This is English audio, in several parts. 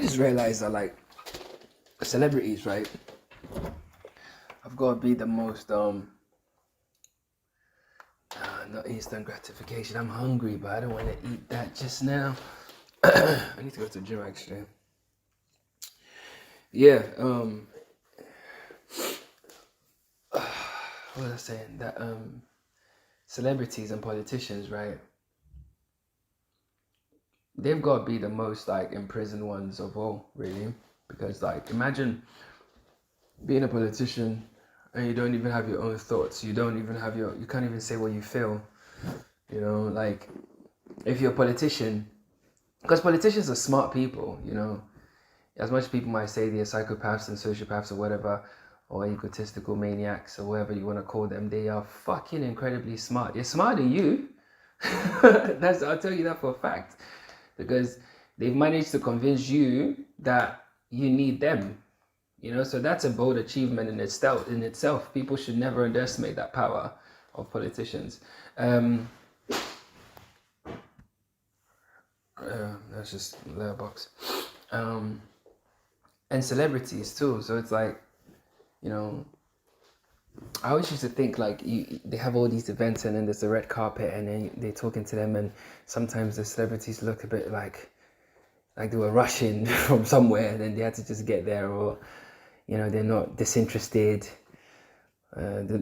just realized that like celebrities, right? I've got to be the most not instant gratification. I'm hungry, but I don't want to eat that just now. I need to go to the gym actually. Yeah, what was I saying? That celebrities and politicians, right? They've got to be the most like imprisoned ones of all, really, because like imagine being a politician and you don't even have your own thoughts. You don't even have you can't even say what you feel. You know, like if you're a politician, because politicians are smart people, you know, as much as people might say they're psychopaths and sociopaths or whatever, or egotistical maniacs or whatever you want to call them, they are fucking incredibly smart. They're smarter than you. I'll tell you that for a fact, because they've managed to convince you that you need them. You know, so that's a bold achievement in itself. People should never underestimate that power of politicians. That's just letterbox. And celebrities too. So it's like, you know, I always used to think like they have all these events and then there's the red carpet and then they're talking to them, and sometimes the celebrities look a bit like they were rushing from somewhere and then they had to just get there, or you know, they're not disinterested.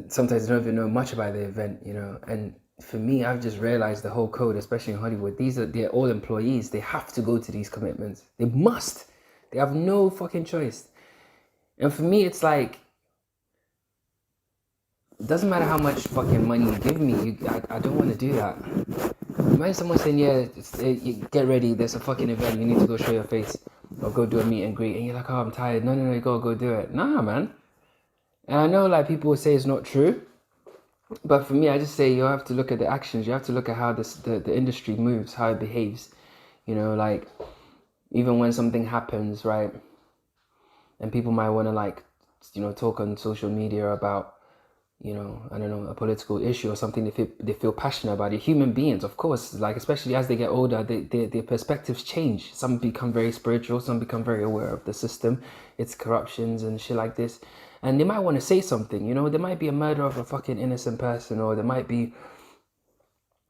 Sometimes they don't even know much about the event, you know. And for me, I've just realized the whole code, especially in Hollywood, they're all employees. They have to go to these commitments. They must. They have no fucking choice. And for me, it's like, it doesn't matter how much fucking money you give me. I don't want to do that. Imagine someone saying, yeah, get ready, there's a fucking event, you need to go show your face or go do a meet and greet. And you're like, oh, I'm tired. No, you gotta go do it. Nah, man. And I know like people will say it's not true. But for me, I just say you have to look at the actions. You have to look at how the industry moves, how it behaves. You know, like, even when something happens, right? And people might want to, like, you know, talk on social media about, you know, I don't know, a political issue or something they feel passionate about. They're human beings, of course. Like, especially as they get older, their perspectives change. Some become very spiritual. Some become very aware of the system, its corruptions and shit like this. And they might want to say something, you know. There might be a murder of a fucking innocent person, or there might be,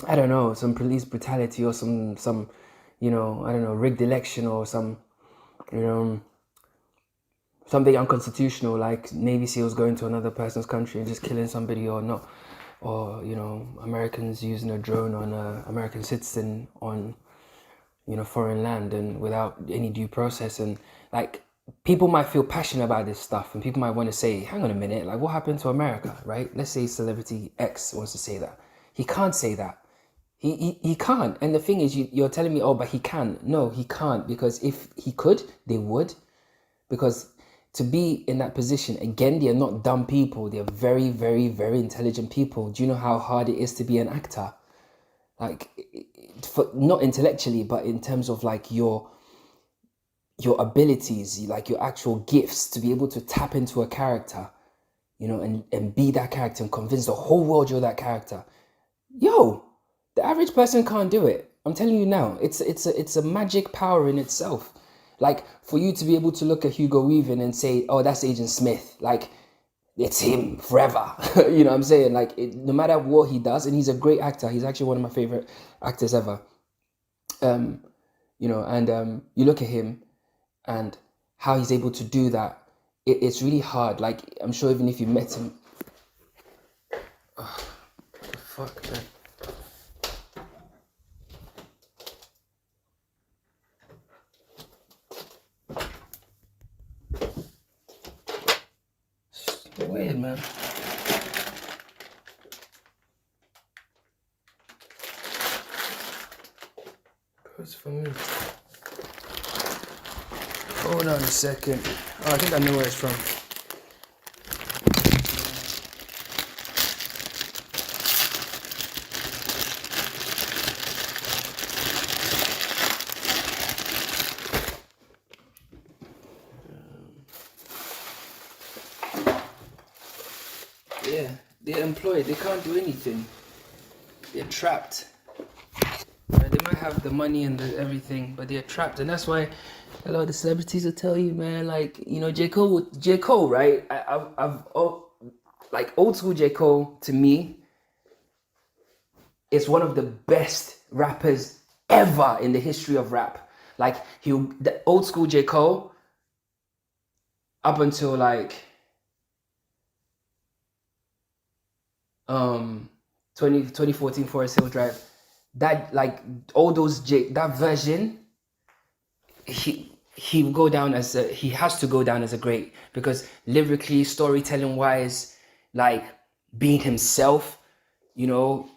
I don't know, some police brutality, or some you know, I don't know, rigged election, or some, you know, something unconstitutional, like Navy SEALs going to another person's country and just killing somebody, or not, or, you know, Americans using a drone on an American citizen on, you know, foreign land and without any due process. And like, people might feel passionate about this stuff, and people might want to say, hang on a minute, like, what happened to America, right? Let's say celebrity X wants to say that. He can't say that. He can't. And the thing is, you're telling me, oh, but he can. No, he can't, because if he could, they would. Because to be in that position, again, they're not dumb people. They're very, very, very intelligent people. Do you know how hard it is to be an actor? Like, not intellectually, but in terms of like your abilities, like your actual gifts, to be able to tap into a character, you know, and be that character and convince the whole world you're that character. Yo, the average person can't do it. I'm telling you now, it's a magic power in itself. Like, for you to be able to look at Hugo Weaving and say, oh, that's Agent Smith, like, it's him forever. You know what I'm saying? Like, no matter what he does, and he's a great actor. He's actually one of my favorite actors ever. You know, and you look at him and how he's able to do that. It's really hard. Like, I'm sure even if you met him, what the fuck, man. Weird, man. Goes for me. Hold on a second. Oh, I think I know where it's from. Yeah, they're employed. They can't do anything. They're trapped. They might have the money and the everything, but they're trapped, and that's why a lot of the celebrities will tell you, man, like, you know, J Cole, right? Like old school J Cole to me is one of the best rappers ever in the history of rap. Like the old school J Cole up until like 2014 Forest Hills Drive, that like all those that version, he will go down as he has to go down as a great, because lyrically, storytelling wise, like being himself, you know,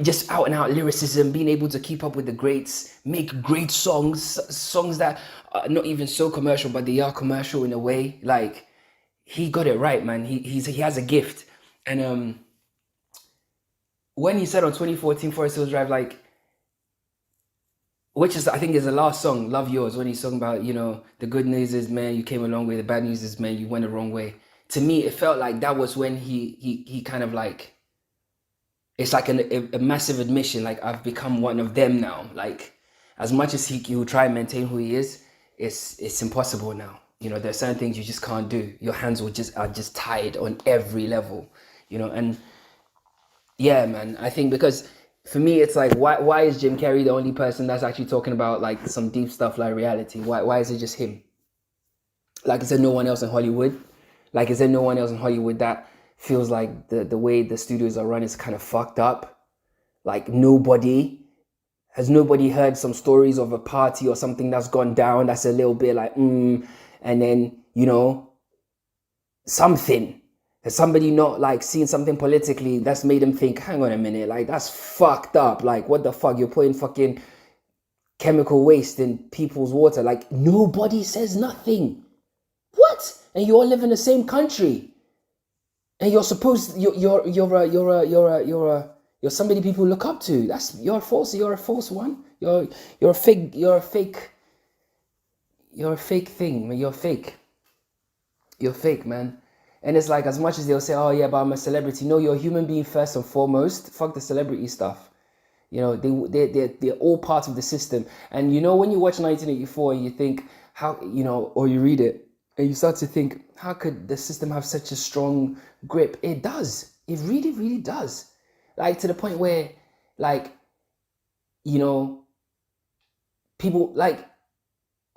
just out and out lyricism, being able to keep up with the greats, make great songs that are not even so commercial, but they are commercial in a way. Like he got it right, man. He has a gift. And when he said on 2014 Forest Hills Drive, like, which is, I think, is the last song, Love Yours, when he's talking about, you know, the good news is, man, you came a long way. The bad news is, man, you went the wrong way. To me, it felt like that was when he kind of like, it's like a massive admission, like, I've become one of them now. Like, as much as he will try and maintain who he is, it's impossible now. You know, there's certain things you just can't do. Your hands are just tied on every level, you know. And yeah, man, I think because for me, it's like, why is Jim Carrey the only person that's actually talking about like some deep stuff like reality? Why is it just him? Like, is there no one else in Hollywood? Like, is there no one else in Hollywood that feels like the way the studios are run is kind of fucked up? Like, has nobody heard some stories of a party or something that's gone down that's a little bit like, and then, you know, something. Has somebody not like seen something politically that's made them think, hang on a minute, like that's fucked up. Like, what the fuck? You're putting fucking chemical waste in people's water. Like, nobody says nothing. What? And you all live in the same country. And you're supposed you're somebody people look up to. You're a false one. You're a fake thing, man. You're fake, man. And it's like, as much as they'll say, oh yeah, but I'm a celebrity. No, you're a human being first and foremost. Fuck the celebrity stuff. You know, they're all part of the system. And you know, when you watch 1984 and you think, how, you know, or you read it and you start to think, how could the system have such a strong grip? It does. It really, really does. Like, to the point where, like, you know, people, like,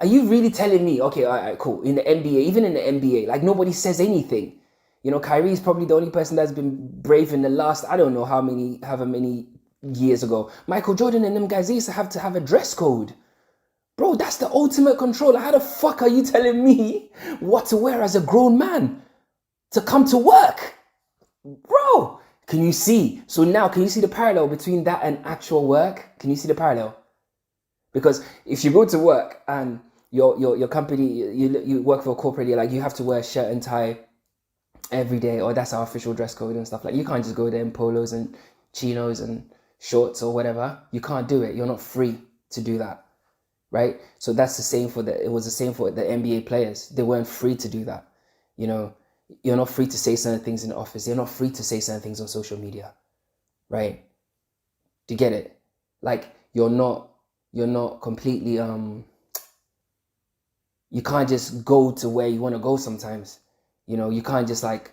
are you really telling me, okay, all right, cool, in the NBA, even in the NBA, like, nobody says anything? You know, Kyrie's probably the only person that's been brave in the last, I don't know however many years ago. Michael Jordan and them guys, they used to have a dress code. Bro, that's the ultimate control. How the fuck are you telling me what to wear as a grown man to come to work? Bro, can you see? So now, can you see the parallel between that and actual work? Can you see the parallel? Because if you go to work and your company, you work for a corporate, you're like, you have to wear a shirt and tie every day, or that's our official dress code and stuff. Like, you can't just go there in polos and chinos and shorts or whatever. You can't do it. You're not free to do that, right? So that's it was the same for the NBA players. They weren't free to do that. You know, you're not free to say certain things in the office. You're not free to say certain things on social media, right? Do you get it? Like, you're not completely, you can't just go to where you want to go sometimes. You know, you can't just like,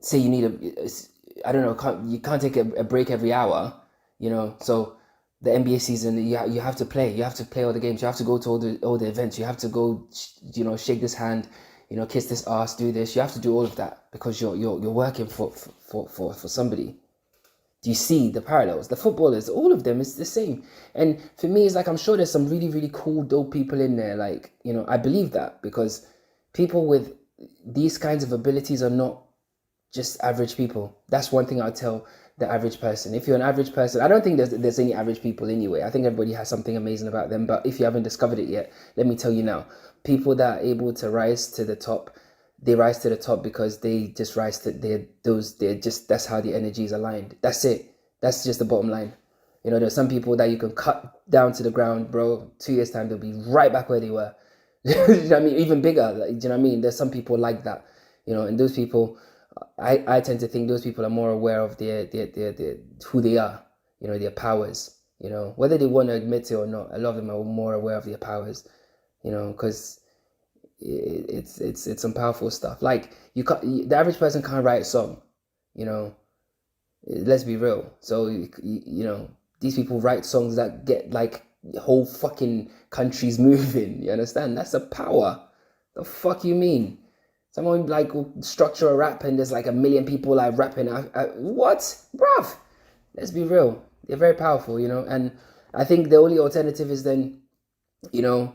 say you need you can't take a break every hour, you know. So the NBA season, you have to play. You have to play all the games. You have to go to all the events. You have to go, you know, shake this hand, you know, kiss this ass, do this. You have to do all of that because you're working for somebody. Do you see the parallels? The footballers, all of them, is the same. And for me, it's like, I'm sure there's some really, really cool, dope people in there. Like, you know, I believe that, because people with these kinds of abilities are not just average people. That's one thing I'll tell the average person. If you're an average person, I don't think there's any average people anyway. I think everybody has something amazing about them. But if you haven't discovered it yet, let me tell you now. People that are able to rise to the top, they rise to the top because they just rise to that's how the energy is aligned. That's it. That's just the bottom line. You know, there's some people that you can cut down to the ground, bro. 2 years time, they'll be right back where they were. You know what I mean? Even bigger. Like, do you know what I mean? There's some people like that, you know, and those people, I tend to think those people are more aware of their who they are. their powers. Whether they want to admit it or not, a lot of them are more aware of their powers. Because it's some powerful stuff. Like the average person can't write a song. Let's be real. So these people write songs that get like whole fucking countries moving. You understand? That's a power. The fuck you mean? Someone like will structure a rap and there's like a million people like rapping. What, bruv? Let's be real. They're very powerful, and I think the only alternative is then, you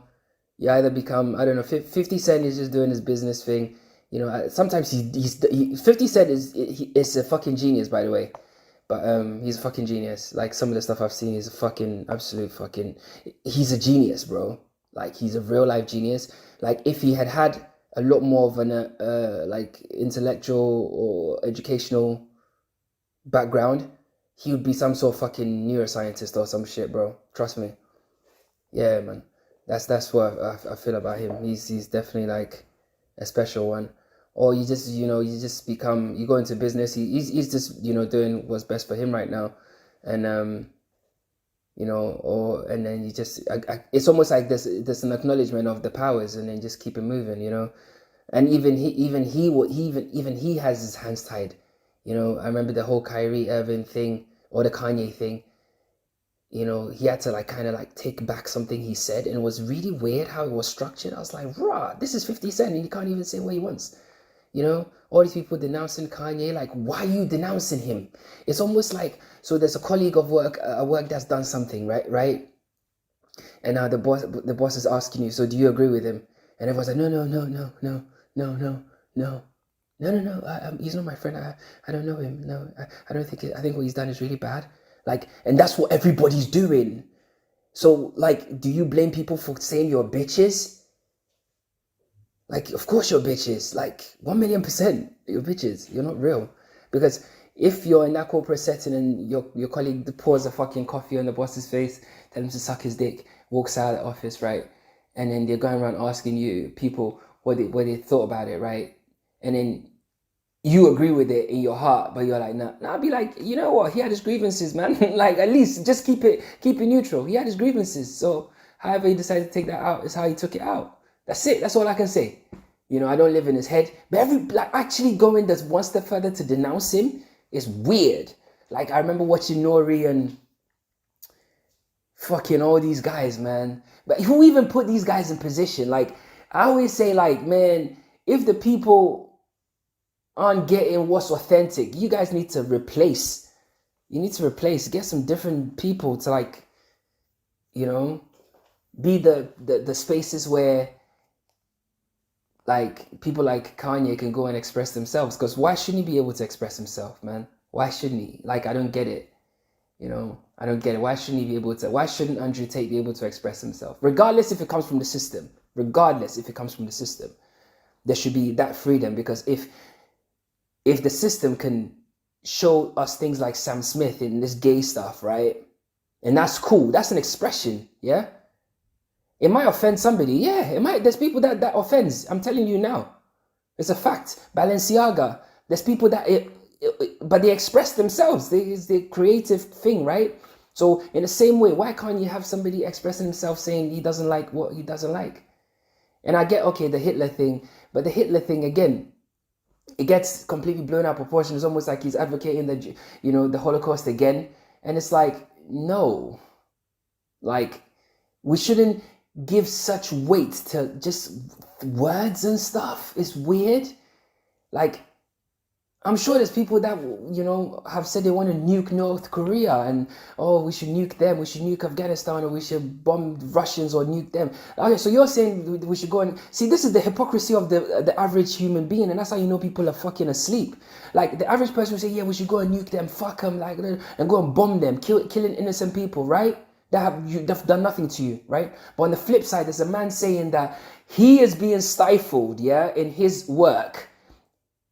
either become, I don't know, 50 Cent is just doing his business thing. Sometimes 50 Cent is a fucking genius, by the way. But he's a fucking genius. Like some of the stuff I've seen, he's a fucking absolute fucking, he's a genius, bro. Like he's a real life genius. Like if he had a lot more of an like intellectual or educational background, he would be some sort of fucking neuroscientist or some shit, bro. Trust me. Yeah, man. That's what I feel about him. He's definitely like a special one. Or you just become, you go into business. He's just doing what's best for him right now, and and then you just it's almost like there's an acknowledgement of the powers, and then just keep it moving, And even he has his hands tied. I remember the whole Kyrie Irving thing or the Kanye thing. He had to like kind of like take back something he said, and it was really weird how it was structured. I was like, rah, this is 50 Cent, and he can't even say what he wants. All these people denouncing Kanye, like, why are you denouncing him? It's almost like, so there's a colleague of work, at work that's done something, right? And now the boss is asking you, so do you agree with him? And everyone's like, no, he's not my friend. I don't know him. No, I don't think I think what he's done is really bad. Like, and that's what everybody's doing. So, like, do you blame people for saying you're bitches? Like, of course you're bitches. Like, 1,000,000% you're bitches. You're not real. Because if you're in that corporate setting and your colleague pours a fucking coffee on the boss's face, tell him to suck his dick, walks out of the office, right? And then they're going around asking you, people, what they thought about it, right? And then you agree with it in your heart, but you're like, nah. I'll be like, you know what? He had his grievances, man. Like, at least just keep it neutral. He had his grievances. So however he decided to take that out is how he took it out. That's it. That's all I can say. I don't live in his head. But actually going that's one step further to denounce him is weird. Like, I remember watching Nori and fucking all these guys, man. But who even put these guys in position? Like, I always say, like, man, if the people aren't getting what's authentic, you guys need to replace. Get some different people to, like, be the spaces where, like, people like Kanye can go and express themselves. Because why shouldn't he be able to express himself, man? Why shouldn't he? Like, I don't get it. I don't get it. Why shouldn't he be able to? Why shouldn't Andrew Tate be able to express himself? Regardless if it comes from the system. There should be that freedom. Because if the system can show us things like Sam Smith in this gay stuff, right? And that's cool. That's an expression, yeah? It might offend somebody. Yeah, it might. There's people that offends. I'm telling you now. It's a fact. Balenciaga. There's people that, but they express themselves. It's the creative thing, right? So in the same way, why can't you have somebody expressing himself saying he doesn't like what he doesn't like? And I get, okay, the Hitler thing. But the Hitler thing, again, it gets completely blown out of proportion. It's almost like he's advocating the Holocaust again. And it's like, no. Like, we shouldn't give such weight to just words and stuff. It's weird. Like, I'm sure there's people that, have said they want to nuke North Korea and, we should nuke them, we should nuke Afghanistan, or we should bomb Russians or nuke them. Okay, so you're saying we should go and... See, this is the hypocrisy of the average human being, and that's how you know people are fucking asleep. Like, the average person will say, yeah, we should go and nuke them, fuck them, like, and go and bomb them, killing innocent people, right? That have done nothing to you, right? But on the flip side, there's a man saying that he is being stifled, yeah, in his work,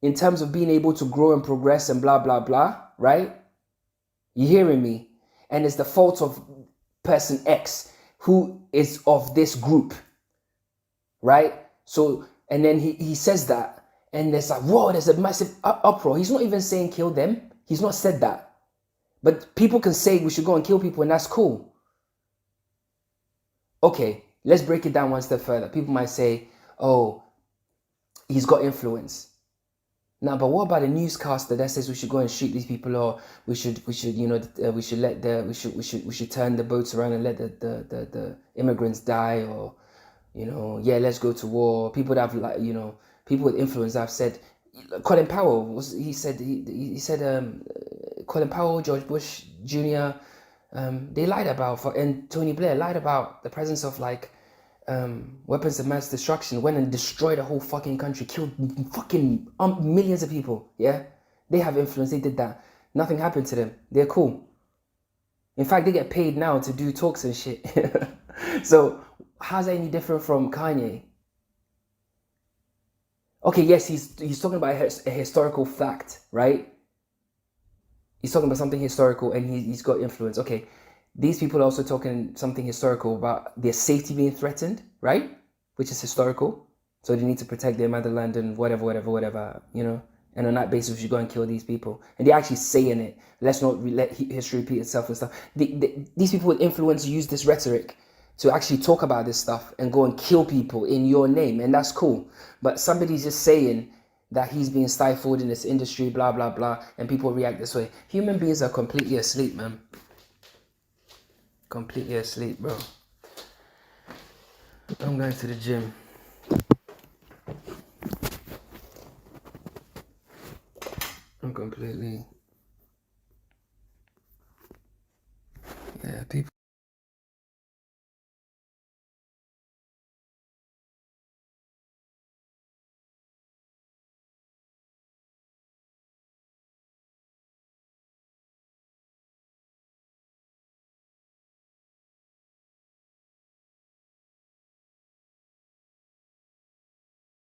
in terms of being able to grow and progress and blah, blah, blah, right? You hearing me? And it's the fault of person X who is of this group, right? So, and then he says that, and there's like, whoa, there's a massive uproar. He's not even saying kill them. He's not said that. But people can say we should go and kill people, and that's cool. Okay, let's break it down one step further. People might say, oh, he's got influence. Now, but what about a newscaster that says we should go and shoot these people, or we should you know we should turn the boats around and let the immigrants die, or you know, yeah, let's go to war. People that have, like, you know, people with influence have said, Colin Powell said Colin Powell, George Bush Jr. They lied about, and Tony Blair lied about the presence of like weapons of mass destruction, went and destroyed a whole fucking country, killed fucking millions of people. Yeah, they have influence. They did that. Nothing happened to them. They're cool. In fact, they get paid now to do talks and shit. So how's that any different from Kanye? Okay, yes, he's talking about a historical fact, right? He's talking about something historical, and he's got influence. Okay, these people are also talking something historical about their safety being threatened, right? Which is historical. So they need to protect their motherland and whatever, you know. And on that basis, we should go and kill these people. And they're actually saying it. Let's not let history repeat itself and stuff. These people with influence use this rhetoric to actually talk about this stuff and go and kill people in your name. And that's cool. But somebody's just saying that he's being stifled in this industry, blah, blah, blah. And people react this way. Human beings are completely asleep, man. Completely asleep, bro. I'm going to the gym. I'm completely